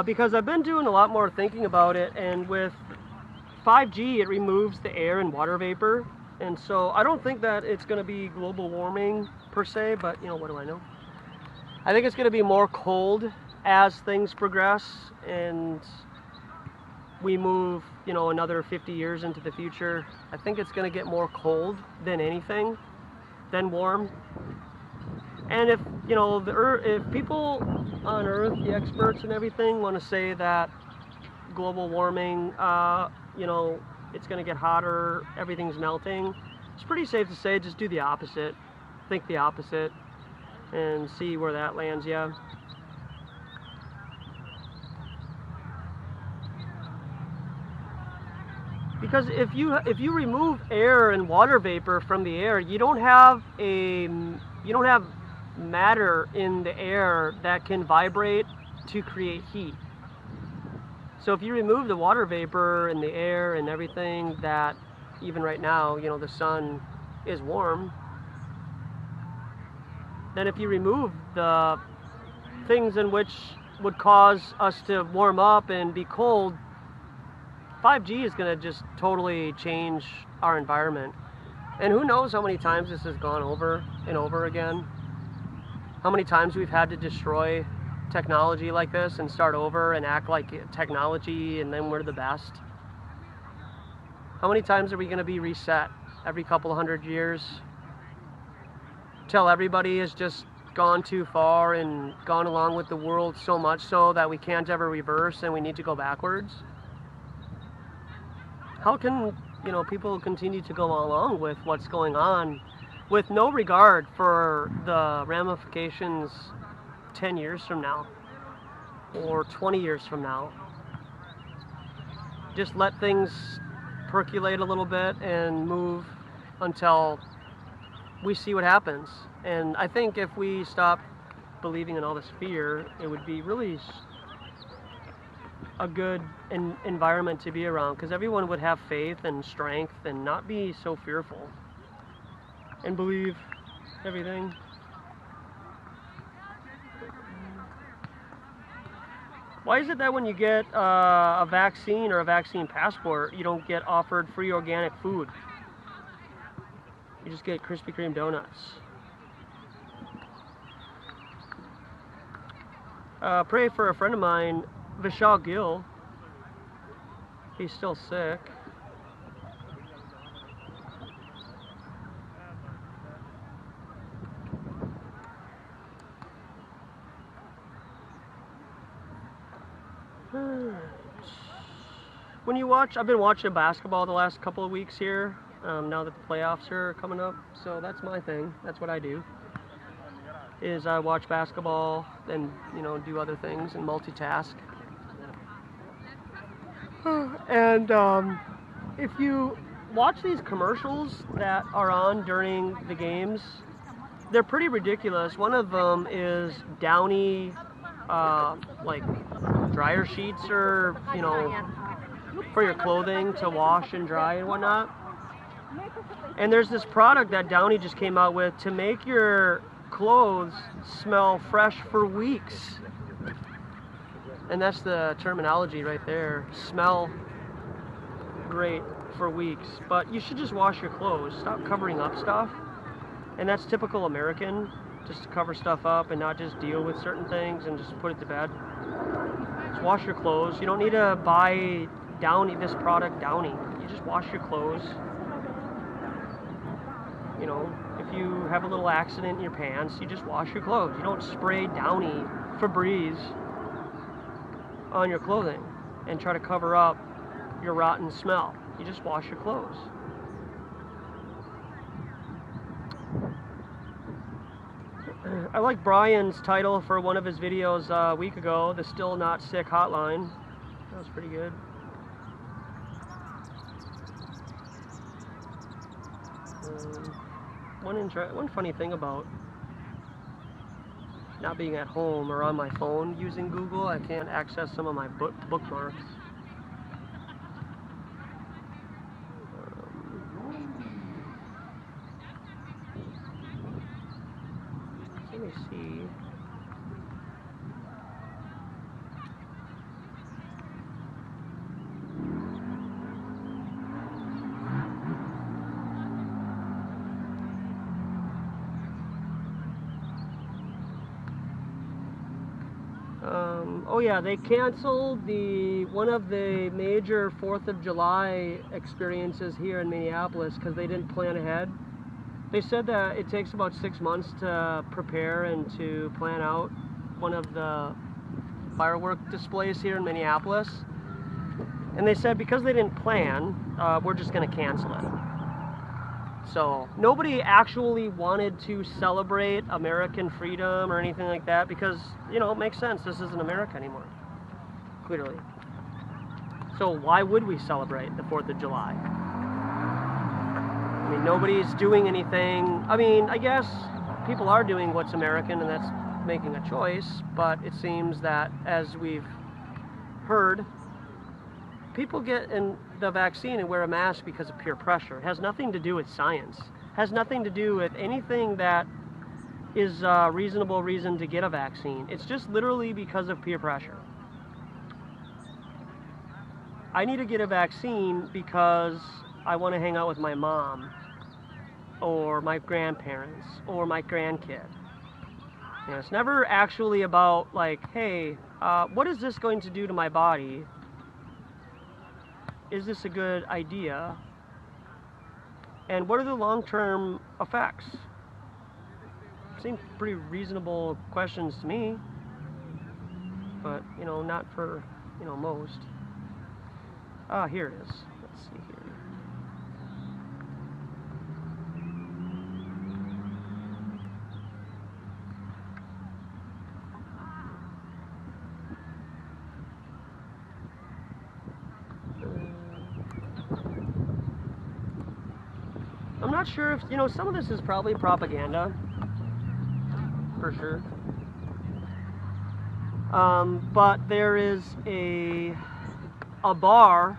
because I've been doing a lot more thinking about it, and with 5G it removes the air and water vapor, and so I don't think that it's going to be global warming per se, but you know, what do I know? I think it's going to be more cold as things progress and we move, you know, another 50 years into the future. I think it's going to get more cold than anything, than warm. And if, you know, if people on Earth, the experts and everything, want to say that global warming, you know, it's going to get hotter, everything's melting, it's pretty safe to say just do the opposite. Think the opposite and see where that lands you. Because if you remove air and water vapor from the air, you don't have matter in the air that can vibrate to create heat. So if you remove the water vapor and the air and everything that, even right now, you know, the sun is warm, then if you remove the things in which would cause us to warm up and be cold, 5G is going to just totally change our environment. And who knows how many times this has gone over and over again. How many times we've had to destroy technology like this and start over and act like technology and then we're the best. How many times are we going to be reset? Every couple of 100 years? Till everybody has just gone too far and gone along with the world so much so that we can't ever reverse and we need to go backwards? How can, you know, people continue to go along with what's going on with no regard for the ramifications 10 years from now or 20 years from now? Just let things percolate a little bit and move until we see what happens. And I think if we stop believing in all this fear, it would be really a good environment to be around, because everyone would have faith and strength and not be so fearful and believe everything. Why is it that when you get a vaccine or a vaccine passport, you don't get offered free organic food? You just get Krispy Kreme donuts. Pray for a friend of mine, Vishal Gill. He's still sick. When you watch, I've been watching basketball the last couple of weeks here, now that the playoffs are coming up, so that's my thing. That's what I do, is I watch basketball and, you know, do other things and multitask. And if you watch these commercials that are on during the games, they're pretty ridiculous. One of them is Downy, like dryer sheets, or, you know, for your clothing to wash and dry and whatnot. And there's this product that Downy just came out with to make your clothes smell fresh for weeks. And that's the terminology right there. Smell great for weeks. But you should just wash your clothes. Stop covering up stuff. And that's typical American, just to cover stuff up and not just deal with certain things and just put it to bed. Just wash your clothes. You don't need to buy Downy, this product Downy. You just wash your clothes. You know, if you have a little accident in your pants, you just wash your clothes. You don't spray Downy Febreze on your clothing and try to cover up your rotten smell. You just wash your clothes. I like Brian's title for one of his videos a week ago, the Still Not Sick Hotline. That was pretty good. One funny thing about not being at home or on my phone using Google, I can't access some of my bookmarks. Let me see. Oh yeah, they canceled one of the major 4th of July experiences here in Minneapolis because they didn't plan ahead. They said that it takes about 6 months to prepare and to plan out one of the firework displays here in Minneapolis. And they said because they didn't plan, we're just going to cancel it. So nobody actually wanted to celebrate American freedom or anything like that because, you know, it makes sense. This isn't America anymore, clearly. So why would we celebrate the 4th of July? I mean, nobody's doing anything. I mean, I guess people are doing what's American, and that's making a choice, but it seems that, as we've heard, people get in the vaccine and wear a mask because of peer pressure. It has nothing to do with science. It has nothing to do with anything that is a reasonable reason to get a vaccine. It's just literally because of peer pressure. I need to get a vaccine because I want to hang out with my mom or my grandparents or my grandkid. You know, it's never actually about like, hey, what is this going to do to my body? Is this a good idea? And what are the long-term effects? Seem pretty reasonable questions to me, but, you know, not for, you know, most. Here it is. Let's see here. I'm not sure if, you know, some of this is probably propaganda, for sure. But there is a bar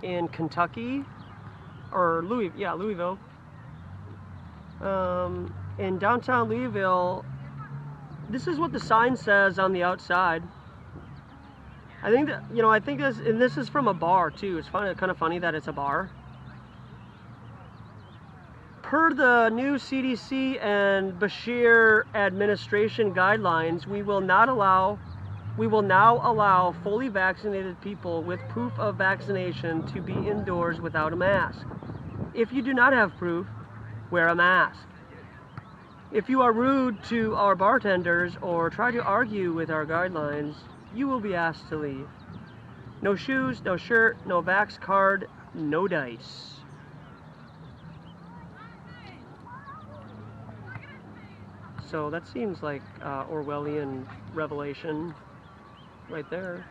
in Kentucky, or Louisville, in downtown Louisville. This is what the sign says on the outside. I think that, you know, I think this, and this is from a bar too. It's kind of funny that it's a bar. Per the new CDC and Bashir administration guidelines, we will now allow fully vaccinated people with proof of vaccination to be indoors without a mask. If you do not have proof, wear a mask. If you are rude to our bartenders or try to argue with our guidelines, you will be asked to leave. No shoes, no shirt, no vax card, no dice. So that seems like Orwellian revelation right there.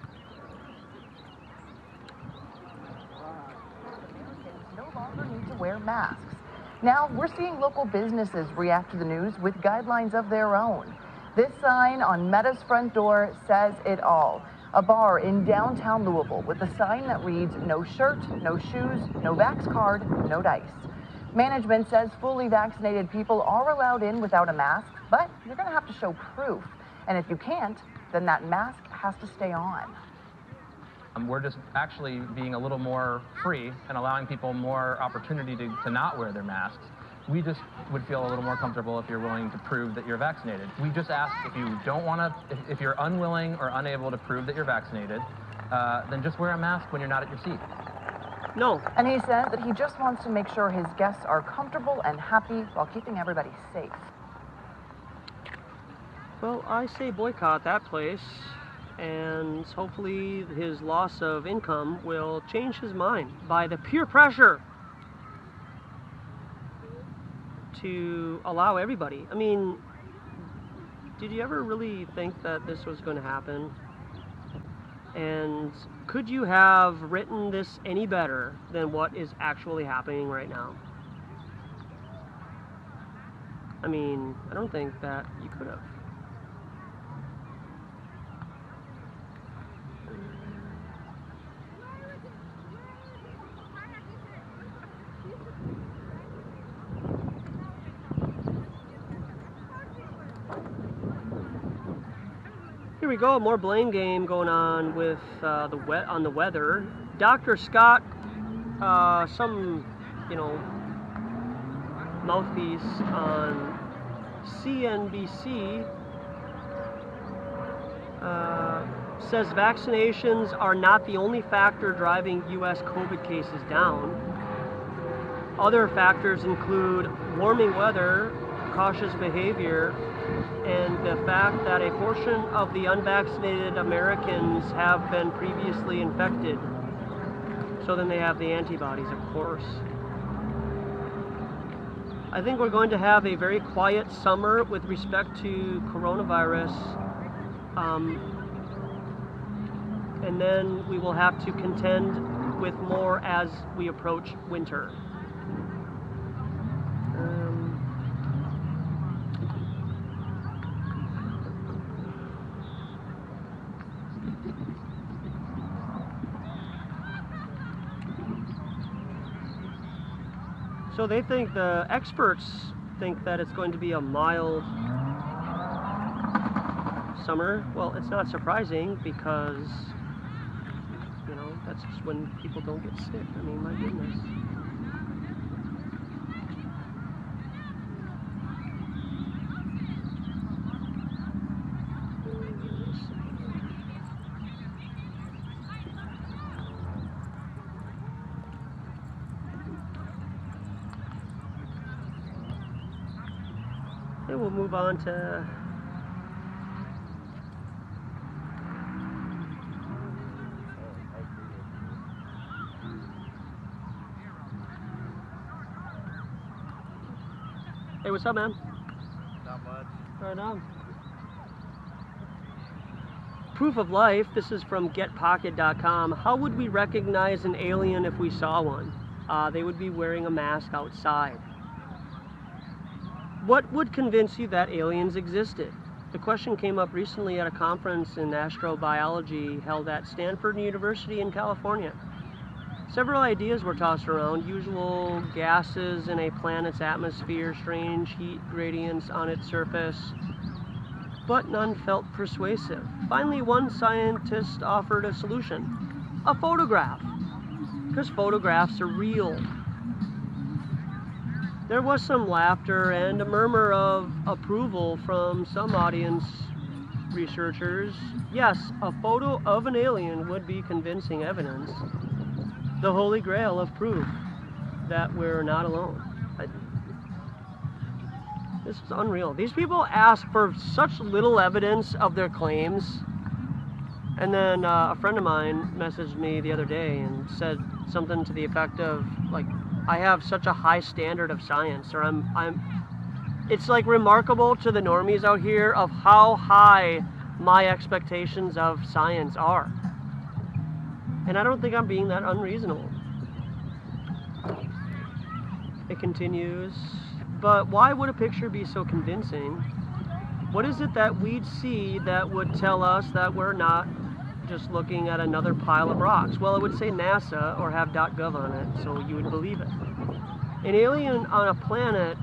Americans no longer need to wear masks. Now we're seeing local businesses react to the news with guidelines of their own. This sign on Meta's front door says it all. A bar in downtown Louisville with a sign that reads, no shirt, no shoes, no vax card, no dice. Management says fully vaccinated people are allowed in without a mask, but you're going to have to show proof. And if you can't, then that mask has to stay on. We're just actually being a little more free and allowing people more opportunity to not wear their masks. We just would feel a little more comfortable if you're willing to prove that you're vaccinated. We just ask if you don't want to, if you're unwilling or unable to prove that you're vaccinated, then just wear a mask when you're not at your seat. No. And he says that he just wants to make sure his guests are comfortable and happy while keeping everybody safe. Well, I say boycott that place, and hopefully his loss of income will change his mind by the peer pressure to allow everybody. I mean, did you ever really think that this was going to happen? And could you have written this any better than what is actually happening right now? I mean, I don't think that you could have. Here we go, more blame game going on with the weather. Dr. Scott, some, you know, mouthpiece on CNBC says vaccinations are not the only factor driving U.S. COVID cases down. Other factors include warming weather, cautious behavior, and the fact that a portion of the unvaccinated Americans have been previously infected. So then they have the antibodies, of course. I think we're going to have a very quiet summer with respect to coronavirus. And then we will have to contend with more as we approach winter. So they think, the experts think that it's going to be a mild summer. Well, it's not surprising because, you know, that's just when people don't get sick. I mean, my goodness. Okay, we'll move on to Hey, what's up, man? Not much. Right on. Proof of life. This is from getpocket.com. How would we recognize an alien if we saw one? They would be wearing a mask outside. What would convince you that aliens existed? The question came up recently at a conference in astrobiology held at Stanford University in California. Several ideas were tossed around: usual gases in a planet's atmosphere, strange heat gradients on its surface, but none felt persuasive. Finally, one scientist offered a solution: a photograph, because photographs are real. There was some laughter and a murmur of approval from some audience researchers. Yes, a photo of an alien would be convincing evidence, the holy grail of proof that we're not alone. This is unreal. These people ask for such little evidence of their claims. And then a friend of mine messaged me the other day and said something to the effect of, like, I have such a high standard of science, or it's like remarkable to the normies out here of how high my expectations of science are. And I don't think I'm being that unreasonable. It continues, but why would a picture be so convincing? What is it that we'd see that would tell us that we're not just looking at another pile of rocks? Well, it would say NASA or have .gov on it, so you would believe it. An alien on a planet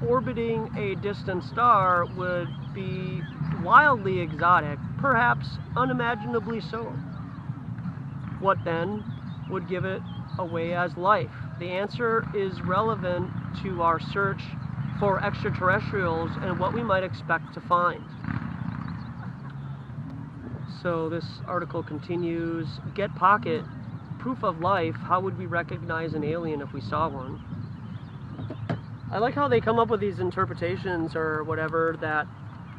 orbiting a distant star would be wildly exotic, perhaps unimaginably so. What then would give it away as life? The answer is relevant to our search for extraterrestrials and what we might expect to find. So this article continues. Get Pocket, proof of life. How would we recognize an alien if we saw one? I like how they come up with these interpretations or whatever, that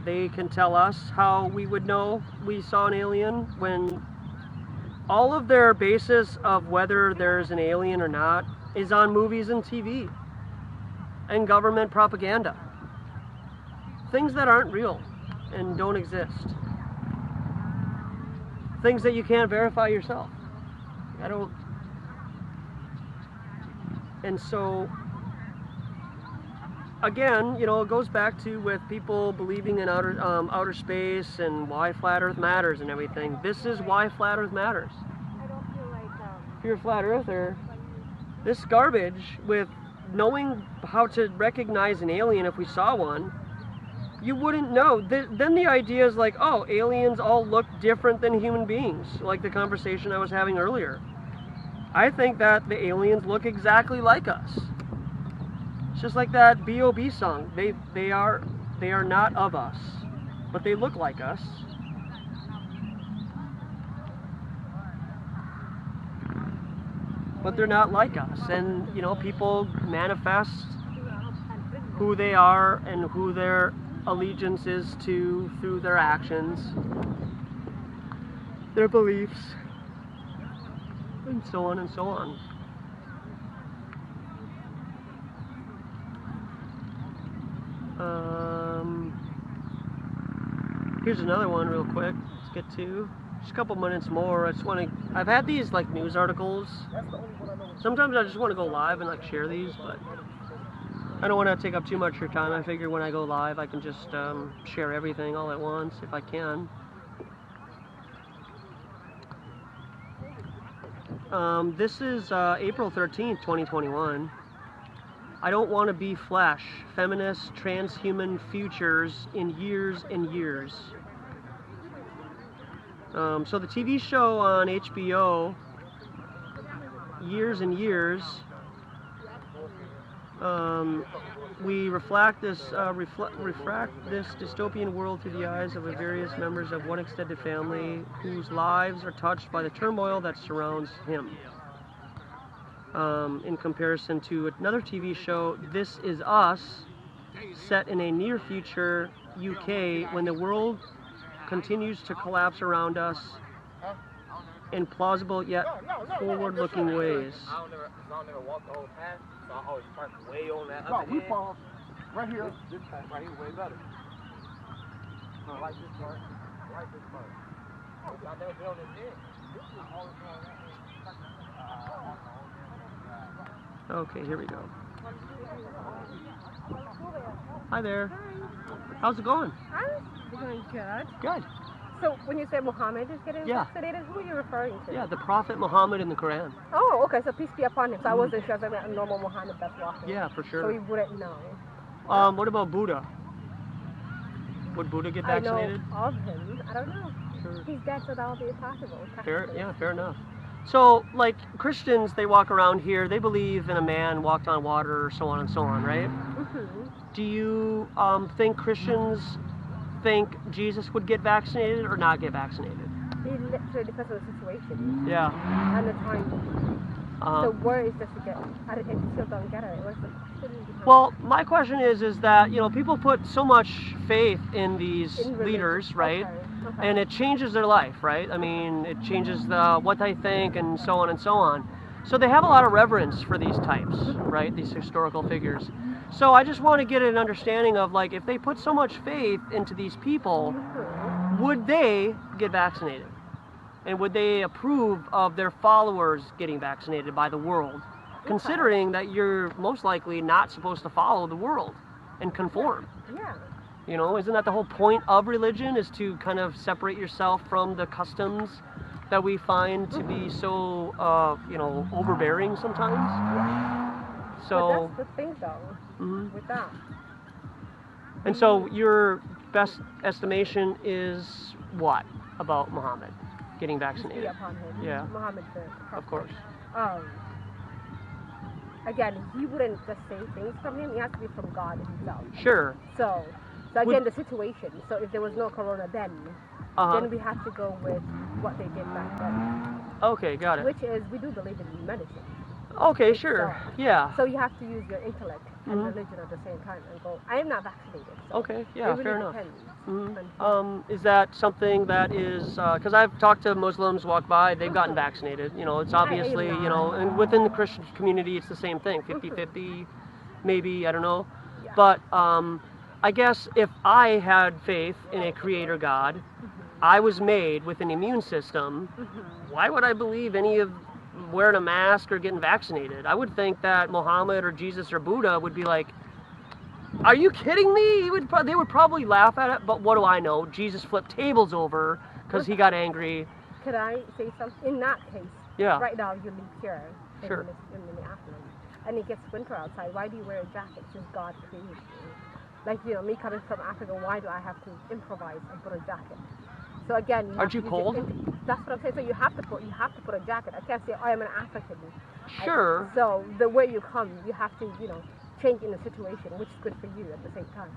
they can tell us how we would know we saw an alien, when all of their basis of whether there's an alien or not is on movies and TV and government propaganda. Things that aren't real and don't exist. Things that you can't verify yourself. And so, again, you know, it goes back to with people believing in outer space and why flat Earth matters and everything. This is why flat Earth matters. I don't feel like If you're a flat earther, this garbage with knowing how to recognize an alien if we saw one, you wouldn't know. Then the idea is like, oh, aliens all look different than human beings, like the conversation I was having earlier. I think that the aliens look exactly like us. It's just like that B.O.B. song. They are not of us, but they look like us. but they're not like us. And, you know, people manifest who they are and who their allegiance is to through their actions, their beliefs, and so on and so on. Here's another one real quick. Let's get to just a couple minutes more. I just want to. I've had these like news articles. Sometimes I just want to go live and like share these, but I don't want to take up too much of your time. I figure when I go live, I can just share everything all at once if I can. This is April 13th, 2021. I don't want to be flesh. Feminist, transhuman futures in years and years. So the TV show on HBO, Years and Years, we refract this dystopian world through the eyes of the various members of one extended family whose lives are touched by the turmoil that surrounds him. In comparison to another TV show, This Is Us, set in a near future UK when the world continues to collapse around us in plausible yet forward-looking ways. I don't never walk the whole path, so I always park way on that No, other we end. fall right here. This part right here way better. I like this part. I like this part. I've never been on this end. I always been on that end. Okay, here we go. Hi there. How's it going? I'm doing good. Good. So when you say Muhammad is getting Yeah. vaccinated, who are you referring to? Yeah, the Prophet Muhammad in the Quran. Oh, okay. So peace be upon him. So I wasn't sure if I meant a normal Muhammad that's walking. Yeah, for So sure. we wouldn't know. What about Buddha? Would Buddha get I know vaccinated? of him. I don't know. Sure. He's dead, so that'll be impossible. Fair, yeah, fair enough. So, like Christians, they walk around here. They believe in a man walked on water, so on and so on, right? Mm-hmm. Do you think Christians think Jesus would get vaccinated or not get vaccinated? It literally depends on the situation Yeah. and the time. The word is just to get. I still don't get it. What's the question behind Well, my question is that, you know, people put so much faith in these In religion. leaders, right? Okay. And it changes their life, right? I mean, it changes what they think and so on and so on. So they have a lot of reverence for these types, right? These historical figures. So I just want to get an understanding of, like, if they put so much faith into these people, would they get vaccinated? And would they approve of their followers getting vaccinated by the world? Considering that you're most likely not supposed to follow the world and conform. Yeah. You know, isn't that the whole point of religion, is to kind of separate yourself from the customs that we find to be so, you know, overbearing sometimes? So, But that's the thing, though, mhm. with that. And so your best estimation is what about Muhammad getting Peace be vaccinated? upon him. Yeah. Muhammad the Prophet. Of course. Again, he wouldn't just say things from him. It has to be from God himself. Sure. So again, the situation. So if there was no corona then Uh-huh. we have to go with what they did back then, Okay, got it. which is we do believe in medicine. Okay, sure. Yeah. So you have to use your intellect and Mhm. religion at the same time and go, I am not vaccinated. So Okay, yeah, it really fair enough. depends. Mhm. on- Is that something that is, because I've talked to Muslims walk by, they've gotten vaccinated. You know, it's obviously, you know, and within the Christian community, it's the same thing, 50-50, maybe, I don't know. Yeah. But I guess if I had faith in a creator God, I was made with an immune system, why would I believe any of wearing a mask or getting vaccinated? I would think that Muhammad or Jesus or Buddha would be like, are you kidding me? They would probably laugh at it, but what do I know? Jesus flipped tables over because he got angry. Could I say something? In that case, Yeah. right now you live here in, Sure. in the afternoon, and it gets winter outside. Why do you wear a jacket since God created you? Like, you know, me coming from Africa, why do I have to improvise and put a jacket? So again, Aren't you have to use your cold? that's what I'm saying. So you have to put a jacket. I can't say I am an African. Sure. So the way you come, you have to, you know, change in the situation, which is good for you at the same time.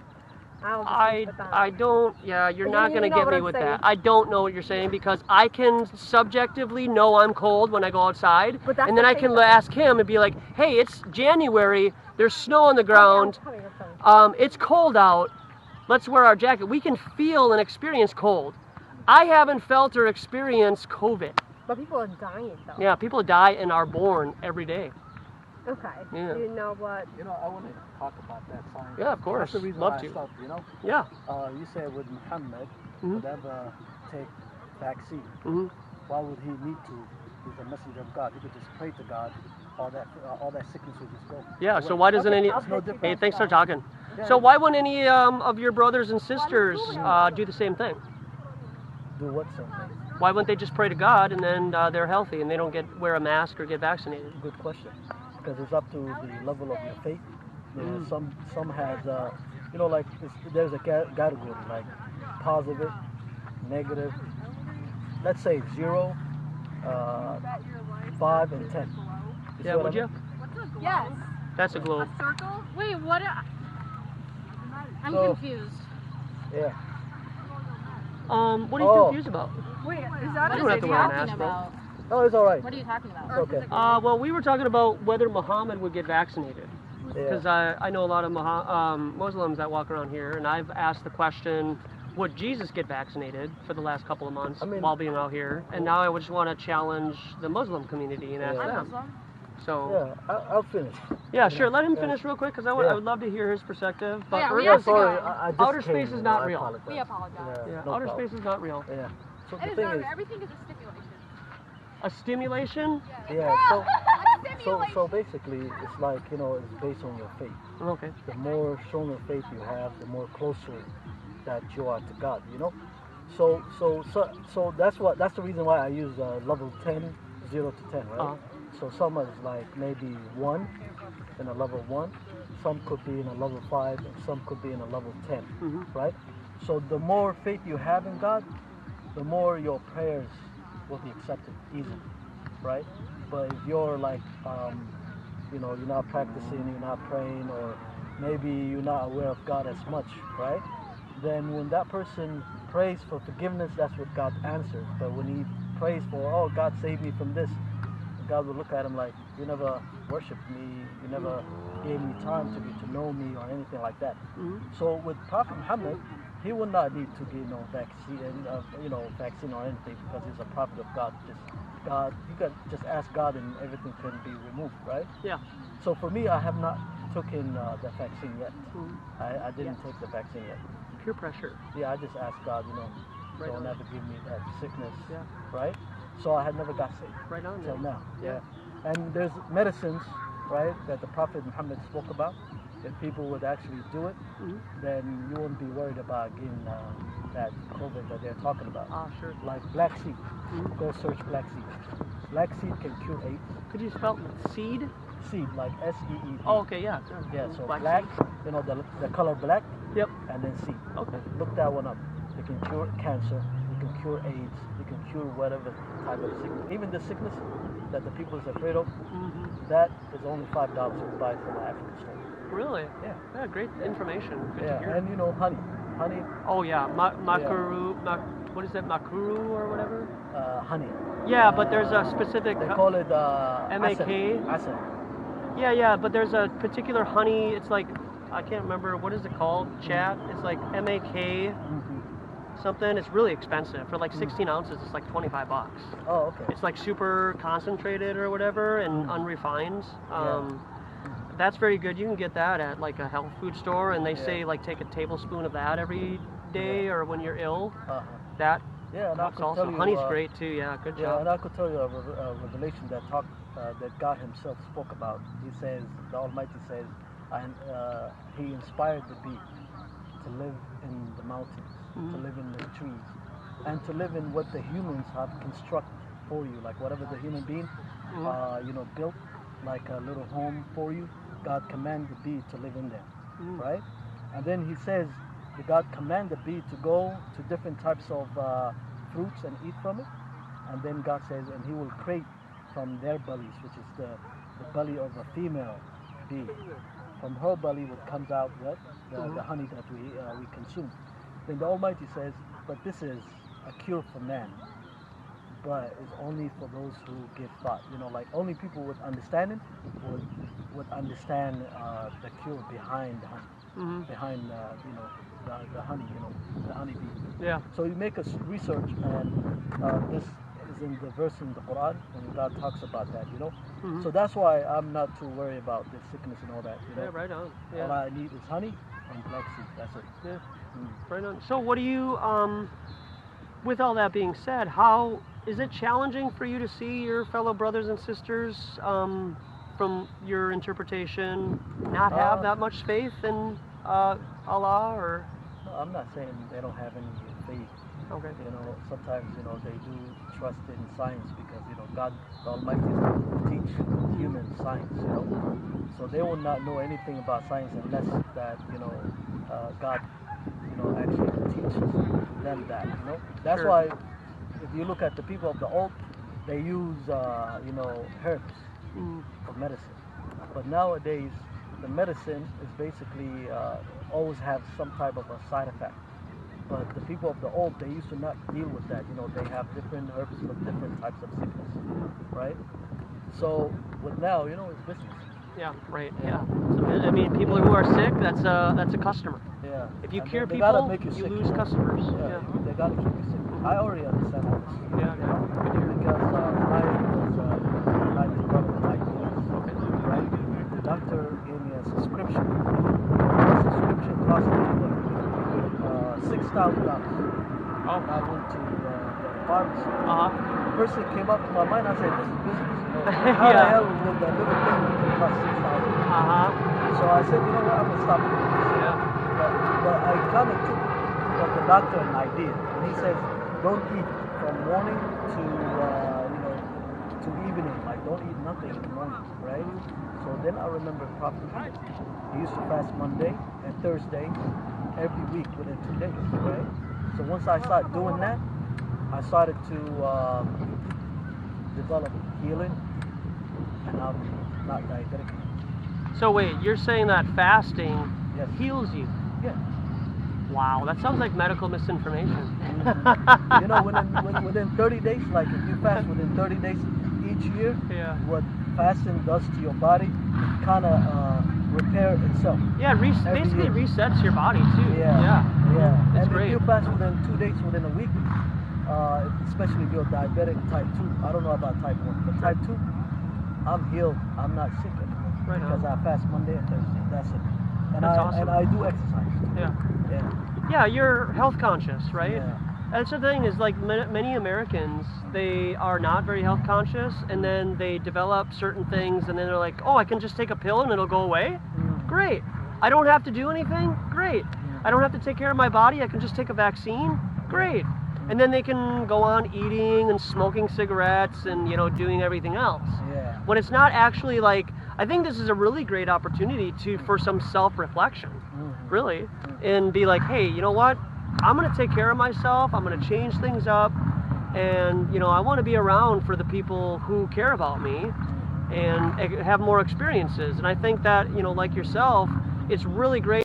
I'll just I leave it at that. I don't. Yeah, you're not You gonna know get what me I'm with saying. that. I don't know what you're saying because I can subjectively know I'm cold when I go outside, But that's and then the I thing, can though. ask him and be like, "Hey, it's January. There's snow on the ground. Okay, I'm coming. It's cold out. Let's wear our jacket." We can feel and experience cold. I haven't felt or experienced COVID. But people are dying though. Yeah, people die and are born every day. Okay. Yeah. You know what? You know, I want to talk about that science. Yeah, of course. That's the reason Love why to. I stopped, you know? Yeah. You said with Muhammad, Mhm. would ever take vaccine. Hmm. Why would he need to? He's a messenger of God. He could just pray to God. All that sickness would just go. Yeah. So away. why doesn't Okay, any? I'll It's no bet you Hey, different. thanks for talking. Yeah, So yeah. why wouldn't any of your brothers and sisters do the same thing? Do what something? Why wouldn't they just pray to God and then they're healthy and they don't wear a mask or get vaccinated? Good question. Because it's up to the level of your faith. You know, Mm. some has you know, like there's a category like positive, negative. Let's say 0, 5, and 10. You see Yeah, what would I mean? you? Yes. That's a globe. Circle? Wait, what? I'm So- confused. Yeah. What are you Oh. confused about? Wait, is You that don't What have is to he wear a talking mask, bro. about? Oh, it's all right. What are you talking about? It's okay. Well, we were talking about whether Muhammad would get vaccinated. Yeah. Because I know a lot of Muslims that walk around here, and I've asked the question, would Jesus get vaccinated for the last couple of months I mean- while being out here? And now I would just want to challenge the Muslim community and ask Yeah. I'm them. Muslim. So, Yeah, I'll finish. yeah, sure, let him Yeah. finish real quick because I Yeah. would love to hear his perspective. But Yeah, we Earth- have to Sorry, go. I just Outer came, space is you not know, I real. apologize. We apologize. yeah, no outer problem. space is not real. Yeah. So It the is thing not, is, everything is a stipulation. A stimulation? yeah. So Stimulation. basically, it's like, you know, it's based on your faith. Okay. The more stronger faith you have, the more closer that you are to God. You know. So that's the reason why I use level 10, 0 to 10, right? Uh-huh. So some is like maybe 1 in a level 1, some could be in a level 5, and some could be in a level 10, Mhm. right? So the more faith you have in God, the more your prayers will be accepted easily, right? But if you're like, you know, you're not practicing, you're not praying, or maybe you're not aware of God as much, right? Then when that person prays for forgiveness, that's what God answers. But when he prays for, oh, God save me from this, God will look at him like, you never worshiped me, you never gave me time to get to know me or anything like that. Mhm. So with Prophet Muhammad, he would not need to get no vaccine, vaccine or anything because he's a prophet of God. You could just ask God and everything can be removed, right? Yeah. So for me, I have not taken the vaccine yet. Mhm. I didn't take the vaccine yet. Peer pressure. Yeah, I just asked God, you know, Right don't on. ever give me that sickness, Yeah. right? So I had never got sick Right on. till man. now. Yeah. And there's medicines, right, that the Prophet Muhammad spoke about. If people would actually do it, Mhm. then you wouldn't be worried about getting that COVID that they're talking about. Ah, sure. Like black seed. Mhm. Go search black seed. Black seed can cure AIDS. Could you spell seed? Seed, like SEED. Oh, okay, yeah. Yeah, so Black black, seed. you know, the color black, Yep. and then seed. Okay. Look that one up. It can cure cancer, it can cure AIDS, it can cure whatever type of sickness. Even the sickness that the people is afraid of, Mhm. that is only $5. You can buy it from an African store. Really? Yeah. Yeah, great information. Good to Yeah, hear. and you know, honey. Honey, Oh yeah, makuru. What is that, makuru or whatever? honey. Yeah, but there's a specific. They call it MAK? Acid. Yeah, but there's a particular honey. It's like I can't remember what is it called. Chat. It's like MAK something. It's really expensive for like 16 ounces. It's like $25. Oh, okay. It's like super concentrated or whatever and unrefined. That's very good. You can get that at like a health food store, and they say like take a tablespoon of that every day or when you're ill. Uh-huh. That Yeah, and I helps could also. tell you. Honey's great too. Yeah, good Yeah, job. and I could tell you a revelation that that God Himself spoke about. He says, the Almighty says, He inspired the bee to live in the mountains, to live in the trees, and to live in what the humans have constructed for you, like whatever the human being, built, like a little home for you. God commanded the bee to live in there, right? And then He says, God commanded the bee to go to different types of fruits and eat from it. And then God says, and He will create from their bellies, which is the belly of a female bee, from her belly what comes out, right? The honey that we consume. Then the Almighty says, but this is a cure for man, but it's only for those who give thought. You know, like only people with understanding would understand the cure behind the honey, behind you know the honey, you know, the honeybee. Yeah. So you make a research, and this is in the verse in the Quran when God talks about that, you know. So that's why I'm not too worried about the sickness and all that, you know. Yeah, right on. Yeah. All I need is honey and black seed. That's it. Yeah. Right on. So what do you, with all that being said, how is it challenging for you to see your fellow brothers and sisters, from your interpretation, not have that much faith in Allah, or? No, I'm not saying they don't have any faith. Okay. You know, sometimes, you know, they do trust in science because, you know, God the Almighty is going to teach human science, you know. So they will not know anything about science unless that, you know, God, you know, actually teaches them that, you know. That's Sure. why if you look at the people of the old, they use, you know, herbs for medicine. But nowadays, the medicine is basically always have some type of a side effect. But the people of the old, they used to not deal with that. You know, they have different herbs for different types of sickness, right? So with now, you know, it's business. Yeah, right. Yeah. So, I mean, people who are sick, that's a customer. Yeah. If you And cure they gotta people, make you you sick, lose know? customers. Yeah, they gotta keep you sick. I already understand all this. Yeah, You know? Because when I developed an IBS, right? The doctor gave me a subscription. The subscription cost me $6,000. Oh. I went to the pharmacy. The first thing came up to my mind, I said, this is business. You know? How the hell would the little thing cost $6,000? So I said, you know what, I'm going to stop doing this. Yeah. But I kind of took from the doctor an idea. And he says, don't eat from morning to, you know, to evening. Like, don't eat nothing in the morning, right? So then I remember Prophet Muhammad. He used to fast Monday and Thursday every week within 2 days, right? So once I started doing that, I started to develop healing, and I'm not diabetic. So wait, you're saying that fasting Yes. heals you? Yeah. Wow, that sounds like medical misinformation. You know, within 30 days, like if you fast within 30 days each year, Yeah. what fasting does to your body, kind of repair itself. Yeah, it Every basically year. resets your body too. Yeah. That's And great. if you fast within 2 days within a week, especially if you're diabetic type 2, I don't know about type 1, but type 2, I'm healed. I'm not sick anymore. Right on. Because I fast Monday and Thursday. That's it. And That's awesome. And I do exercise. Yeah. Yeah. Yeah, you're health conscious, right? Yeah. That's the thing, is like many Americans, they are not very health conscious, and then they develop certain things, and then they're like, oh, I can just take a pill and it'll go away? Great. I don't have to do anything? Great. I don't have to take care of my body, I can just take a vaccine? Great. And then they can go on eating and smoking cigarettes and, you know, doing everything else. Yeah. When it's not actually like, I think this is a really great opportunity for some self-reflection, really, and be like, hey, you know what? I'm going to take care of myself. I'm going to change things up. And, you know, I want to be around for the people who care about me and have more experiences. And I think that, you know, like yourself, it's really great.